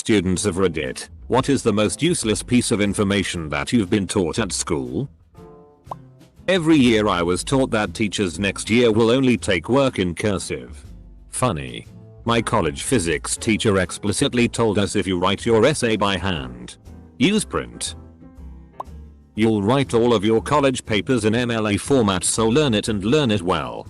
students of Reddit, what is the most useless piece of information that you've been taught at school? Every year I was taught that teachers next year will only take work in cursive. Funny. My college physics teacher explicitly told us if you write your essay by hand, use print. You'll write all of your college papers in MLA format, so learn it and learn it well.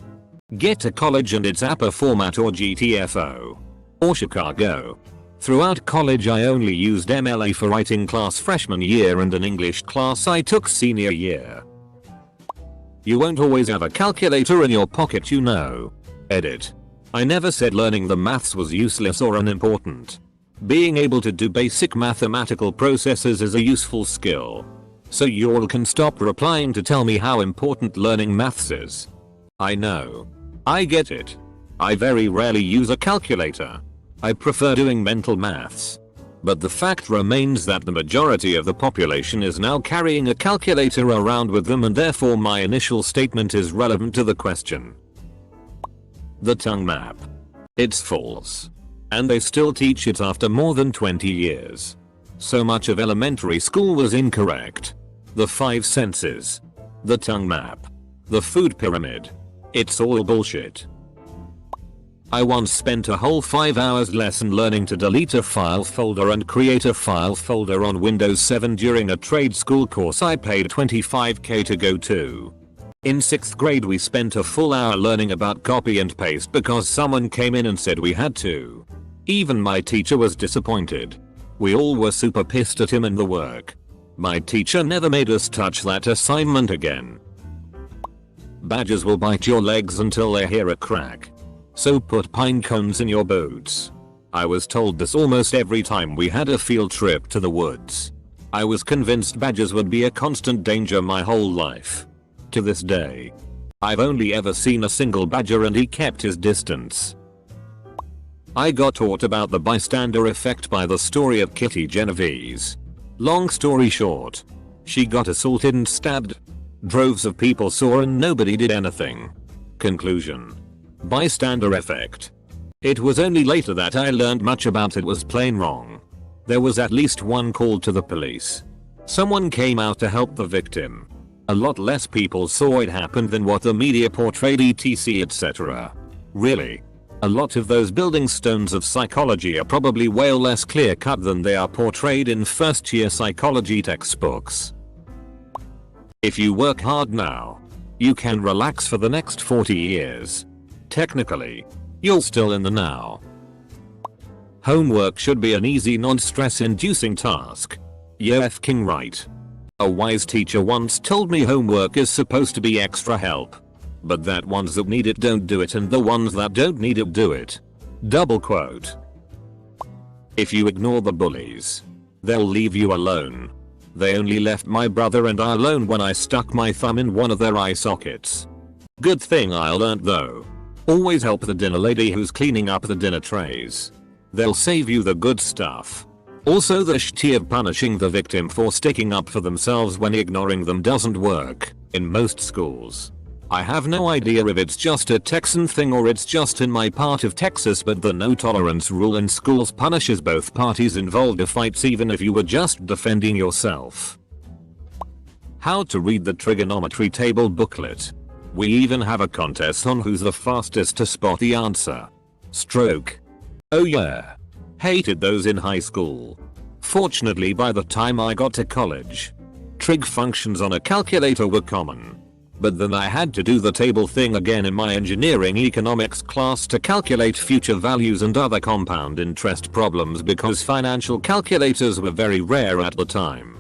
Get to college and it's APA format or GTFO. Or Chicago. Throughout college I only used MLA for writing class freshman year and an English class I took senior year. You won't always have a calculator in your pocket, you know. Edit. I never said learning the maths was useless or unimportant. Being able to do basic mathematical processes is a useful skill. So you all can stop replying to tell me how important learning maths is. I know. I get it. I very rarely use a calculator. I prefer doing mental maths. But the fact remains that the majority of the population is now carrying a calculator around with them, and therefore my initial statement is relevant to the question. The tongue map. It's false. And they still teach it after more than 20 years. So much of elementary school was incorrect. The 5 senses. The tongue map. The food pyramid. It's all bullshit. I once spent a whole 5 hours lesson learning to delete a file folder and create a file folder on Windows 7 during a trade school course I paid $25k to go to. In 6th grade we spent a full hour learning about copy and paste because someone came in and said we had to. Even my teacher was disappointed. We all were super pissed at him and the work. My teacher never made us touch that assignment again. Badgers will bite your legs until they hear a crack. So put pine cones in your boots. I was told this almost every time we had a field trip to the woods. I was convinced badgers would be a constant danger my whole life. To this day, I've only ever seen a single badger and he kept his distance. I got taught about the bystander effect by the story of Kitty Genovese. Long story short, she got assaulted and stabbed. Droves of people saw and nobody did anything. Conclusion. Bystander effect. It was only later that I learned much about it was plain wrong. There was at least one call to the police. Someone came out to help the victim. A lot less people saw it happen than what the media portrayed, etc, etc. Really? A lot of those building stones of psychology are probably way less clear cut than they are portrayed in first year psychology textbooks. If you work hard now, you can relax for the next 40 years. Technically, you're still in the now. Homework should be an easy, non-stress inducing task. You're f***ing right. A wise teacher once told me homework is supposed to be extra help. But that ones that need it don't do it and the ones that don't need it do it. Double quote. If you ignore the bullies, they'll leave you alone. They only left my brother and I alone when I stuck my thumb in one of their eye sockets. Good thing I learned though. Always help the dinner lady who's cleaning up the dinner trays. They'll save you the good stuff. Also the shitty of punishing the victim for sticking up for themselves when ignoring them doesn't work in most schools. I have no idea if it's just a Texan thing or it's just in my part of Texas, but the no tolerance rule in schools punishes both parties involved if fights even if you were just defending yourself. How to read the trigonometry table booklet. We even have a contest on who's the fastest to spot the answer. Stroke. Oh yeah. Hated those in high school. Fortunately by the time I got to college, trig functions on a calculator were common. But then I had to do the table thing again in my engineering economics class to calculate future values and other compound interest problems because financial calculators were very rare at the time.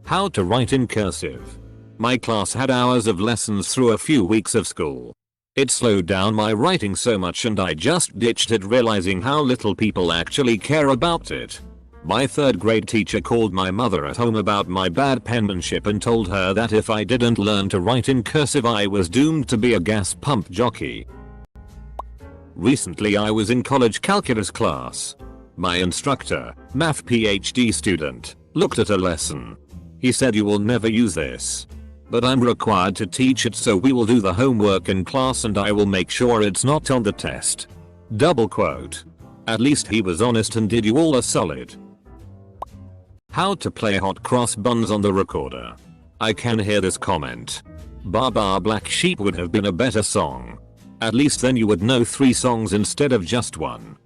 How to write in cursive. My class had hours of lessons through a few weeks of school. It slowed down my writing so much and I just ditched it, realizing how little people actually care about it. My 3rd grade teacher called my mother at home about my bad penmanship and told her that if I didn't learn to write in cursive I was doomed to be a gas pump jockey. Recently I was in college calculus class. My instructor, math PhD student, looked at a lesson. He said, "You will never use this. But I'm required to teach it, so we will do the homework in class and I will make sure it's not on the test." Double quote. At least he was honest and did you all a solid. How to play hot cross buns on the recorder. I can hear this comment. Baba Black Sheep would have been a better song. At least then you would know 3 songs instead of just 1.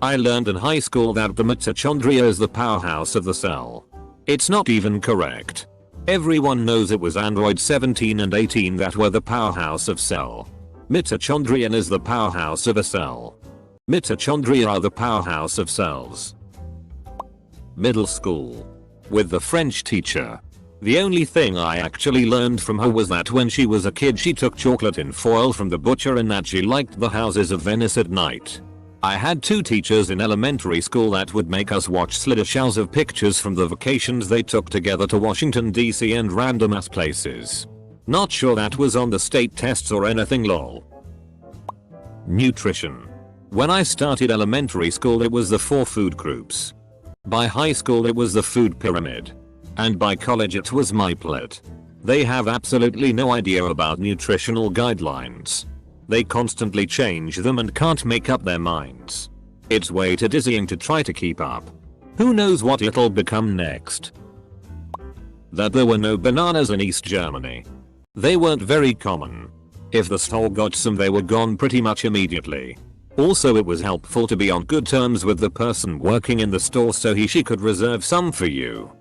I learned in high school that the mitochondria is the powerhouse of the cell. It's not even correct. Everyone knows it was android 17 and 18 that were the powerhouse of cell. Mitochondrion is the powerhouse of a cell. Mitochondria are the powerhouse of cells. Middle school. With the French teacher. The only thing I actually learned from her was that when she was a kid she took chocolate in foil from the butcher and that she liked the houses of Venice at night. I had 2 teachers in elementary school that would make us watch slideshows of pictures from the vacations they took together to Washington DC and random ass places. Not sure that was on the state tests or anything lol. Nutrition. When I started elementary school it was the 4 food groups. By high school it was the food pyramid. And by college it was MacLeod. They have absolutely no idea about nutritional guidelines. They constantly change them and can't make up their minds. It's way too dizzying to try to keep up. Who knows what it'll become next. That there were no bananas in East Germany. They weren't very common. If the store got some they were gone pretty much immediately. Also it was helpful to be on good terms with the person working in the store so she could reserve some for you.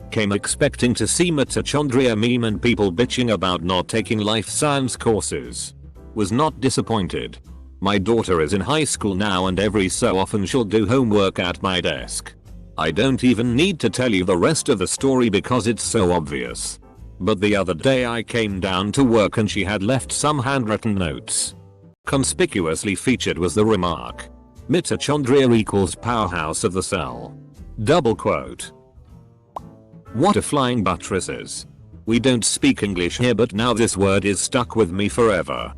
Came expecting to see mitochondria meme and people bitching about not taking life science courses. Was not disappointed. My daughter is in high school now and every so often she'll do homework at my desk. I don't even need to tell you the rest of the story because it's so obvious. But the other day I came down to work and she had left some handwritten notes. Conspicuously featured was the remark, "Mitochondria equals powerhouse of the cell." Double quote. What a flying buttresses. We don't speak English here but now this word is stuck with me forever.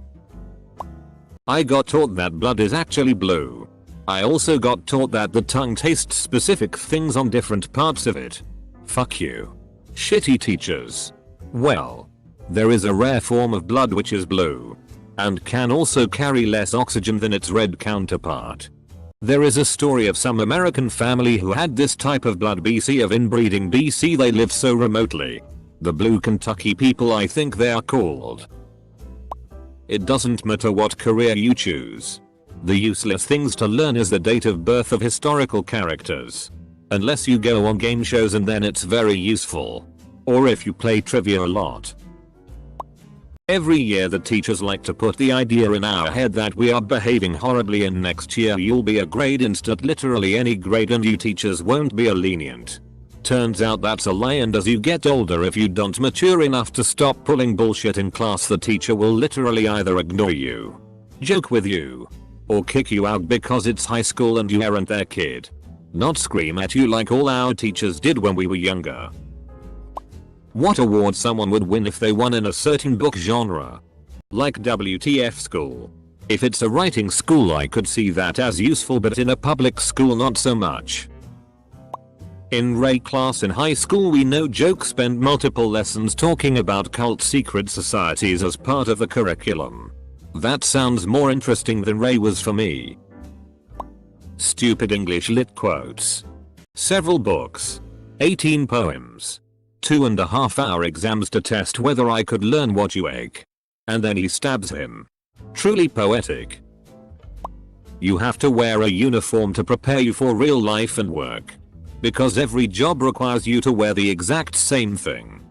I got taught that blood is actually blue. I also got taught that the tongue tastes specific things on different parts of it. Fuck you. Shitty teachers. Well, there is a rare form of blood which is blue. And can also carry less oxygen than its red counterpart. There is a story of some American family who had this type of blood BC of inbreeding BC they live so remotely. The Blue Kentucky people I think they are called. It doesn't matter what career you choose. The useless things to learn is the date of birth of historical characters. Unless you go on game shows and then it's very useful. Or if you play trivia a lot. Every year the teachers like to put the idea in our head that we are behaving horribly and next year you'll be a grade instant literally any grade and you teachers won't be a lenient. Turns out that's a lie and as you get older if you don't mature enough to stop pulling bullshit in class the teacher will literally either ignore you, joke with you, or kick you out because it's high school and you aren't their kid. Not scream at you like all our teachers did when we were younger. What award someone would win if they won in a certain book genre? Like WTF school. If it's a writing school I could see that as useful but in a public school not so much. In Ray class in high school we no joke spend multiple lessons talking about cult secret societies as part of the curriculum. That sounds more interesting than Ray was for me. Stupid English lit quotes. Several books. 18 poems. 2.5 hour exams to test whether I could learn what you ate. And then he stabs him. Truly poetic. You have to wear a uniform to prepare you for real life and work. Because every job requires you to wear the exact same thing.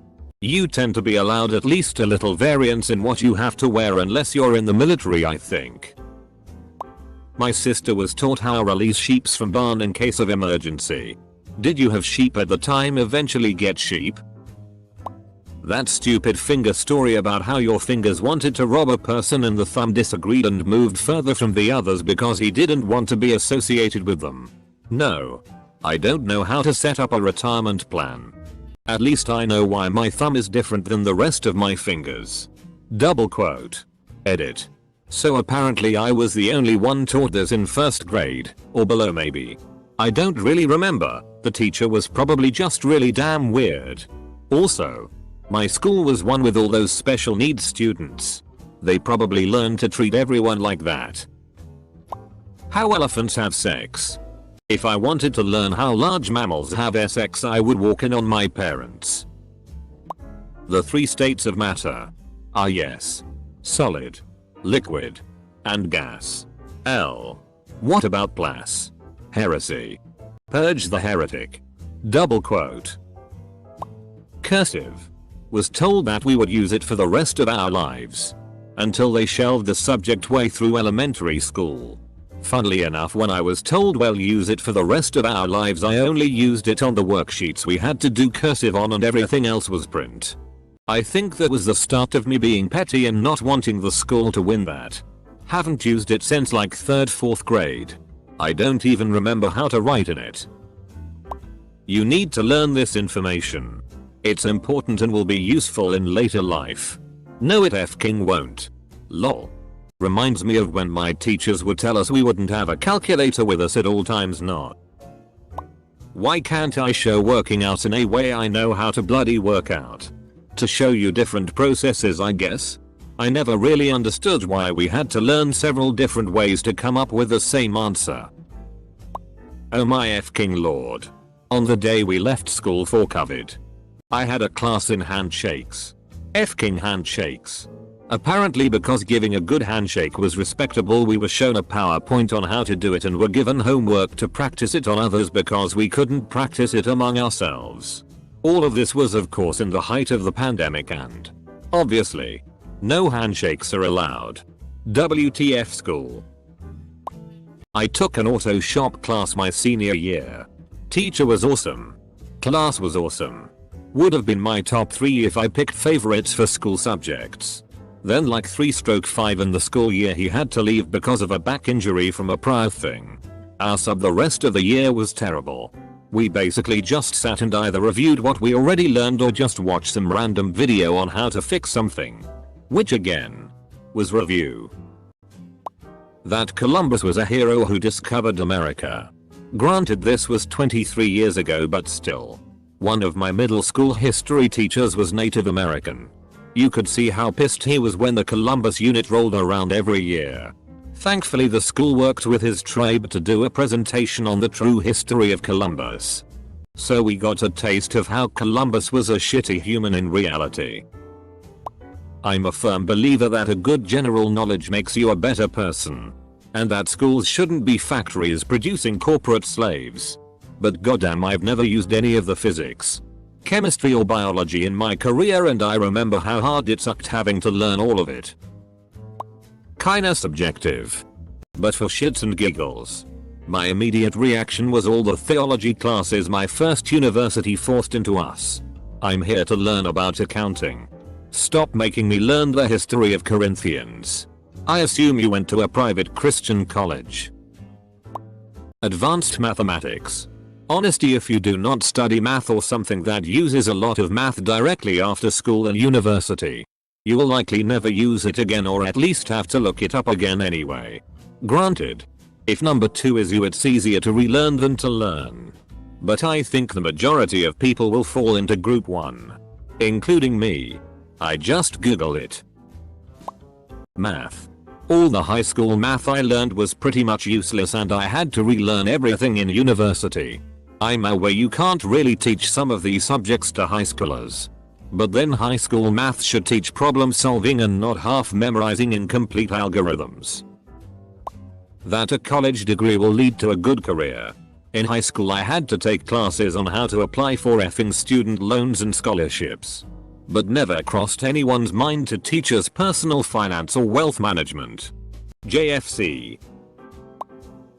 You tend to be allowed at least a little variance in what you have to wear unless you're in the military I think. My sister was taught how to release sheeps from barn in case of emergency. Did you have sheep at the time eventually get sheep? That stupid finger story about how your fingers wanted to rob a person and the thumb disagreed and moved further from the others because he didn't want to be associated with them. No. I don't know how to set up a retirement plan. At least I know why my thumb is different than the rest of my fingers. Double quote. Edit. So apparently I was the only one taught this in first grade, or below maybe. I don't really remember, the teacher was probably just really damn weird. Also, my school was one with all those special needs students. They probably learned to treat everyone like that. How elephants have sex. If I wanted to learn how large mammals have sex, I would walk in on my parents. The 3 states of matter are yes, solid, liquid, and gas. L. What about Blas? Heresy. Purge the heretic. Double quote. Cursive. Was told that we would use it for the rest of our lives. Until they shelved the subject way through elementary school. Funnily enough, when I was told we'll use it for the rest of our lives, I only used it on the worksheets we had to do cursive on, and everything else was print. I think that was the start of me being petty and not wanting the school to win that. Haven't used it since like 3rd, 4th grade. I don't even remember how to write in it. You need to learn this information. It's important and will be useful in later life. No, it f***ing won't. Lol. Reminds me of when my teachers would tell us we wouldn't have a calculator with us at all times. Not. Why can't I show working out in a way I know how to bloody work out? To show you different processes, I guess? I never really understood why we had to learn several different ways to come up with the same answer. Oh my f***ing lord. On the day we left school for COVID, I had a class in handshakes. F***ing handshakes. Apparently, because giving a good handshake was respectable, we were shown a PowerPoint on how to do it and were given homework to practice it on others because we couldn't practice it among ourselves. All of this was of course in the height of the pandemic, and obviously, no handshakes are allowed. WTF school. I took an auto shop class my senior year. Teacher was awesome. Class was awesome. Would have been my top 3 if I picked favorites for school subjects. Then like 3/5 in the school year he had to leave because of a back injury from a prior thing. Our sub the rest of the year was terrible. We basically just sat and either reviewed what we already learned or just watched some random video on how to fix something. Which again was review. That Columbus was a hero who discovered America. Granted, this was 23 years ago, but still. One of my middle school history teachers was Native American. You could see how pissed he was when the Columbus unit rolled around every year. Thankfully the school worked with his tribe to do a presentation on the true history of Columbus. So we got a taste of how Columbus was a shitty human in reality. I'm a firm believer that a good general knowledge makes you a better person. And that schools shouldn't be factories producing corporate slaves. But goddamn, I've never used any of the physics, chemistry or biology in my career, and I remember how hard it sucked having to learn all of it. Kinda subjective. But for shits and giggles, my immediate reaction was all the theology classes my first university forced into us. I'm here to learn about accounting. Stop making me learn the history of Corinthians. I assume you went to a private Christian college. Advanced mathematics. Honesty, if you do not study math or something that uses a lot of math directly after school and university, you will likely never use it again, or at least have to look it up again anyway. Granted, if number 2 is you, it's easier to relearn than to learn. But I think the majority of people will fall into group 1. Including me. I just Google it. Math. All the high school math I learned was pretty much useless, and I had to relearn everything in university. I'm aware you can't really teach some of these subjects to high schoolers. But then high school math should teach problem solving and not half memorizing incomplete algorithms. That a college degree will lead to a good career. In high school I had to take classes on how to apply for effing student loans and scholarships. But never crossed anyone's mind to teach us personal finance or wealth management. JFC.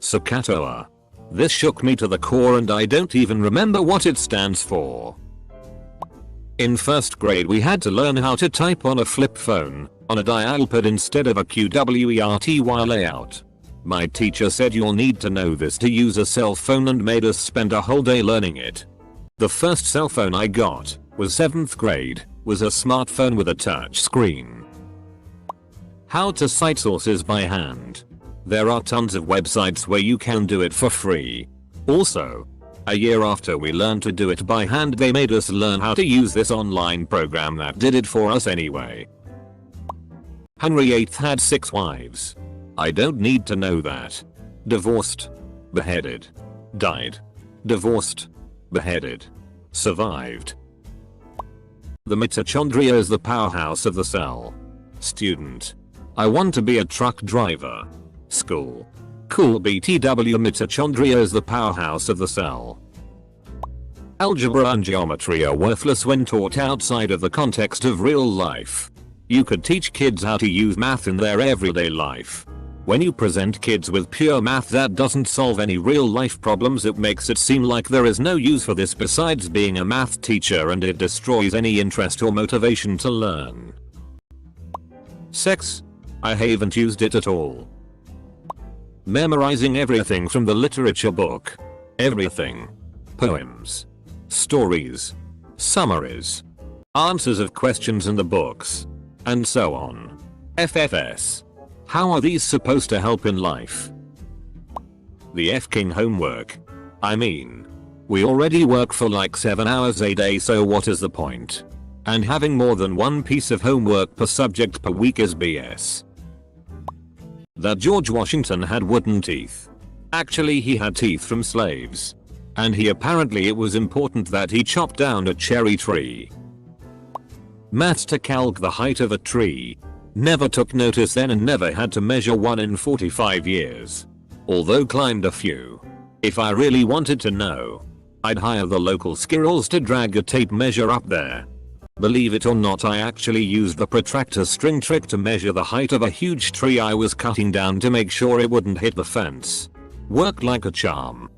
Sakatoa. This shook me to the core and I don't even remember what it stands for. In first grade we had to learn how to type on a flip phone, on a dial pad instead of a QWERTY layout. My teacher said you'll need to know this to use a cell phone and made us spend a whole day learning it. The first cell phone I got was 7th grade, was a smartphone with a touch screen. How to cite sources by hand. There are tons of websites where you can do it for free. Also, a year after we learned to do it by hand, they made us learn how to use this online program that did it for us anyway. Henry VIII had 6 wives. I don't need to know that. divorced, beheaded, died, divorced, beheaded, survived. The mitochondria is the powerhouse of the cell. Student. I want to be a truck driver. School. Cool BTW. Mitochondria is the powerhouse of the cell. Algebra and geometry are worthless when taught outside of the context of real life. You could teach kids how to use math in their everyday life. When you present kids with pure math that doesn't solve any real life problems, it makes it seem like there is no use for this besides being a math teacher, and it destroys any interest or motivation to learn. Sex. I haven't used it at all. Memorizing everything from the literature book. Everything. Poems. Stories. Summaries. Answers of questions in the books. And so on. FFS. How are these supposed to help in life? The F-king homework. I mean, we already work for like 7 hours a day, so what is the point? And having more than one piece of homework per subject per week is BS. That George Washington had wooden teeth. Actually, he had teeth from slaves. And apparently it was important that he chopped down a cherry tree. Maths to calc the height of a tree. Never took notice then and never had to measure one in 45 years. Although climbed a few. If I really wanted to know, I'd hire the local squirrels to drag a tape measure up there. Believe it or not, I actually used the protractor string trick to measure the height of a huge tree I was cutting down to make sure it wouldn't hit the fence. Worked like a charm.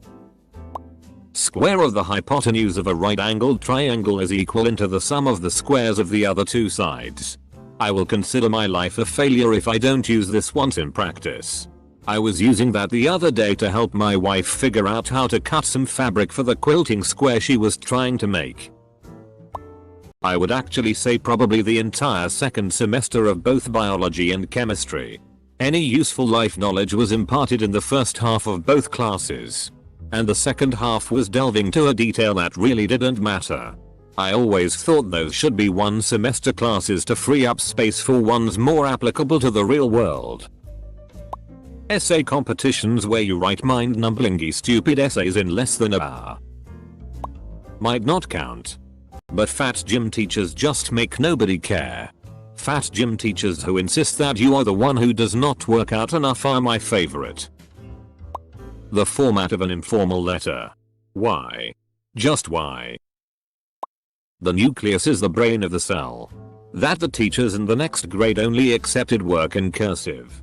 Square of the hypotenuse of a right-angled triangle is equal into the sum of the squares of the other two sides. I will consider my life a failure if I don't use this once in practice. I was using that the other day to help my wife figure out how to cut some fabric for the quilting square she was trying to make. I would actually say probably the entire second semester of both biology and chemistry. Any useful life knowledge was imparted in the first half of both classes. And the second half was delving to a detail that really didn't matter. I always thought those should be one semester classes to free up space for ones more applicable to the real world. Essay competitions where you write mind-numbingly stupid essays in less than an hour. Might not count. But fat gym teachers just make nobody care. Fat gym teachers who insist that you are the one who does not work out enough are my favorite. The format of an informal letter. Why? Just why? The nucleus is the brain of the cell. That the teachers in the next grade only accepted work in cursive.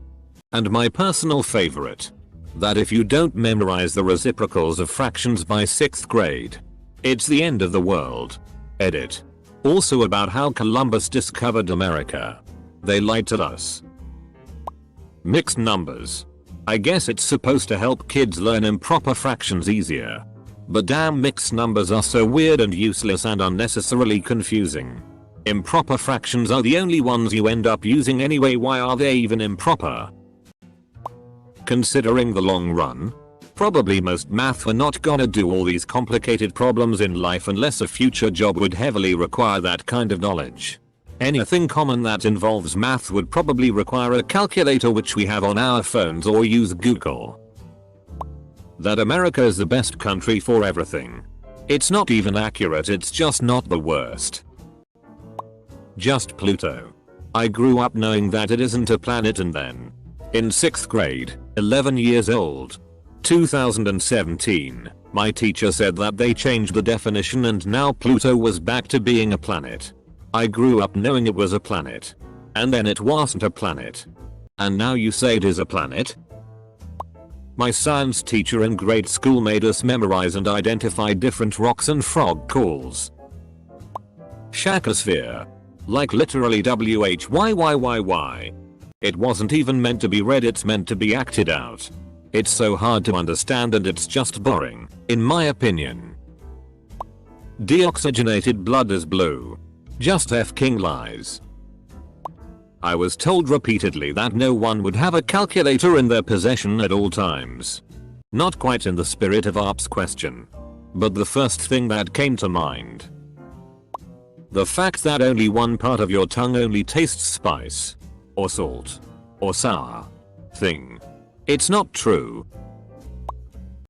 And my personal favorite. That if you don't memorize the reciprocals of fractions by 6th grade, it's the end of the world. Edit. Also about how Columbus discovered America. They lied to us. Mixed numbers. I guess it's supposed to help kids learn improper fractions easier. But damn, mixed numbers are so weird and useless and unnecessarily confusing. Improper fractions are the only ones you end up using anyway. Why are they even improper? Considering the long run, probably most math were not gonna do all these complicated problems in life unless a future job would heavily require that kind of knowledge. Anything common that involves math would probably require a calculator, which we have on our phones, or use Google. That America is the best country for everything. It's not even accurate, it's just not the worst. Just Pluto. I grew up knowing that it isn't a planet, and then, in 6th grade, 11 years old, 2017, my teacher said that they changed the definition and now Pluto was back to being a planet. I grew up knowing it was a planet. And then it wasn't a planet. And now you say it is a planet? My science teacher in grade school made us memorize and identify different rocks and frog calls. Shakosphere. Like literally WHYYYY. It wasn't even meant to be read, it's meant to be acted out. It's so hard to understand and it's just boring, in my opinion. Deoxygenated blood is blue. Just F-king lies. I was told repeatedly that no one would have a calculator in their possession at all times. Not quite in the spirit of ARP's question. But the first thing that came to mind. The fact that only one part of your tongue only tastes spice. Or salt. Or sour. Thing. It's not true.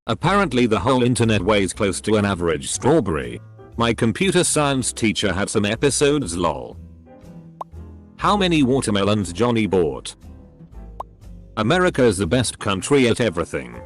Apparently the whole internet weighs close to an average strawberry. My computer science teacher had some episodes lol. How many watermelons Johnny bought? America is the best country at everything.